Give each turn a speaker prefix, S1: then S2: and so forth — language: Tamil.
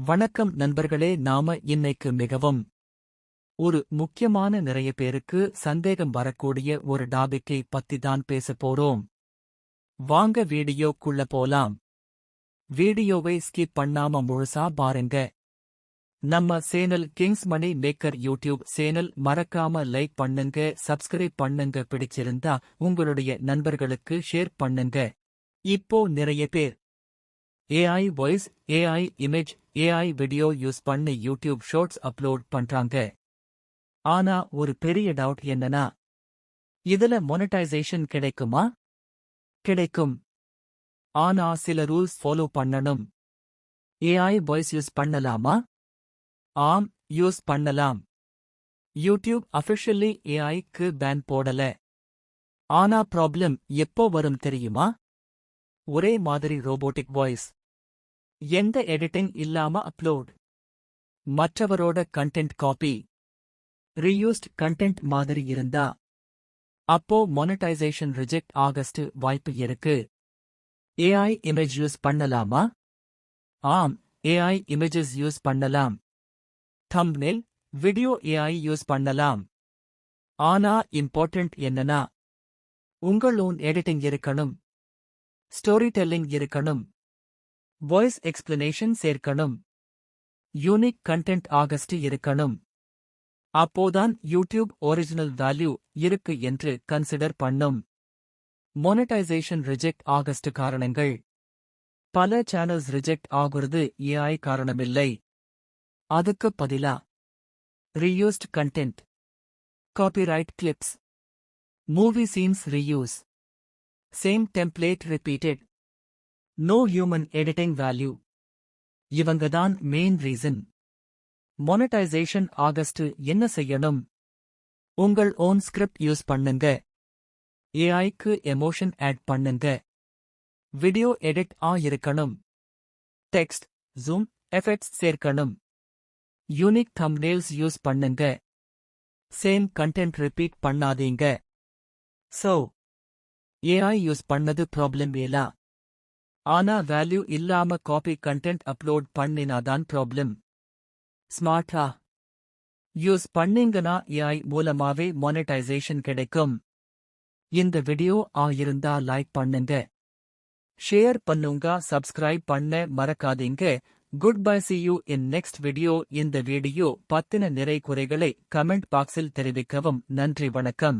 S1: வணக்கம் நண்பர்களே, நாம இன்னைக்கு மிகவும் ஒரு முக்கியமான நிறைய பேருக்கு சந்தேகம் வரக்கூடிய ஒரு டாபிக்கை பத்தி தான் பேசப் போறோம். வாங்க வீடியோக்குள்ள போலாம். வீடியோவை ஸ்கிப் பண்ணாம முழுசா பாருங்க. நம்ம சேனல் கிங்ஸ் மணி மேக்கர் யூடியூப் சேனல் மறக்காம லைக் பண்ணுங்க, சப்ஸ்கிரைப் பண்ணுங்க, பிடிச்சிருந்தா உங்களுடைய நண்பர்களுக்கு ஷேர் பண்ணுங்க. இப்போ நிறைய பேர் AI voice, AI image, AI video use பண்ணி யூடியூப் ஷார்ட்ஸ் அப்லோட் பண்றாங்க. ஆனா ஒரு பெரிய டவுட் என்னன்னா, இதுல மொனடைசேஷன் கிடைக்குமா? கிடைக்கும். ஆனா சில ரூல்ஸ் ஃபாலோ பண்ணணும். ஏஐ வாய்ஸ் யூஸ் பண்ணலாமா? ஆம், யூஸ் பண்ணலாம். யூடியூப் அஃபிஷியலி ஏஐக்கு பேன் போடல. ஆனா ப்ராப்ளம் எப்போ வரும் தெரியுமா? ஒரே மாதிரி ரோபோட்டிக் வாய்ஸ், எந்த எடிட்டிங் இல்லாம அப்லோட், மற்றவரோட கண்டென்ட் காப்பி, ரீயூஸ்ட் கண்டென்ட் மாதிரி இருந்தா அப்போ மொனடைசேஷன் ரிஜெக்ட் ஆகஸ்ட் வாய்ப்பு இருக்கு. ஏஐ இமேஜ் யூஸ் பண்ணலாமா? ஆம், ஏஐ இமேஜஸ் யூஸ் பண்ணலாம். தம்ப்நெயில், வீடியோ ஏஐ யூஸ் பண்ணலாம். ஆனா இம்பார்ட்டன்ட் என்னன்னா, உங்கள் ஓன் எடிட்டிங் இருக்கணும், ஸ்டோரி டெல்லிங் இருக்கணும், வாய்ஸ் எக்ஸ்பிளனேஷன் சேர்க்கணும், யூனிக் கண்டென்ட் ஆகஸ்ட் இருக்கணும். அப்போதான் யூடியூப் ஒரிஜினல் வேல்யூ இருக்கு என்று கன்சிடர் பண்ணும். மொனடைசேஷன் ரிஜெக்ட் ஆகஸ்ட் காரணங்கள். பல சேனல்ஸ் ரிஜெக்ட் ஆகுறது ஏஐ காரணமில்லை. அதுக்கு பதிலா reused content, copyright clips, movie scenes reuse, same template repeated, no human editing value, இவங்கதான் மெயின் ரீசன். மொனடைசேஷன் ஆகஸ்ட் என்ன செய்யணும்? உங்கள் ஓன் ஸ்கிரிப்ட் யூஸ் பண்ணுங்க, ஏஐக்கு எமோஷன் ஆட் பண்ணுங்க, வீடியோ எடிட் இருக்கணும், டெக்ஸ்ட், ஜூம், எஃபெக்ட்ஸ் சேர்க்கணும், யூனிக் தம்ப்நெயில்ஸ் யூஸ் பண்ணுங்க, சேம் கண்டென்ட் ரிப்பீட் பண்ணாதீங்க. சோ ஏஐ யூஸ் பண்ணது ப்ராப்ளம் இல்ல. ஆனா வேல்யூ இல்லாம காப்பி கண்டென்ட் அப்லோட் பண்ணினாதான் ப்ராப்ளம். ஸ்மார்ட்டா யூஸ் பண்ணீங்கன்னா ஏஐ மூலமாவே மொனடைசேஷன் கிடைக்கும். இந்த வீடியோ இருந்தா லைக் பண்ணுங்க, ஷேர் பண்ணுங்க, சப்ஸ்கிரைப் பண்ண மறக்காதீங்க. Good bye, see you in next video. இந்த வீடியோ பத்தின நிறை குறைகளை கமெண்ட் பாக்ஸில் தெரிவிக்கவும். நன்றி, வணக்கம்.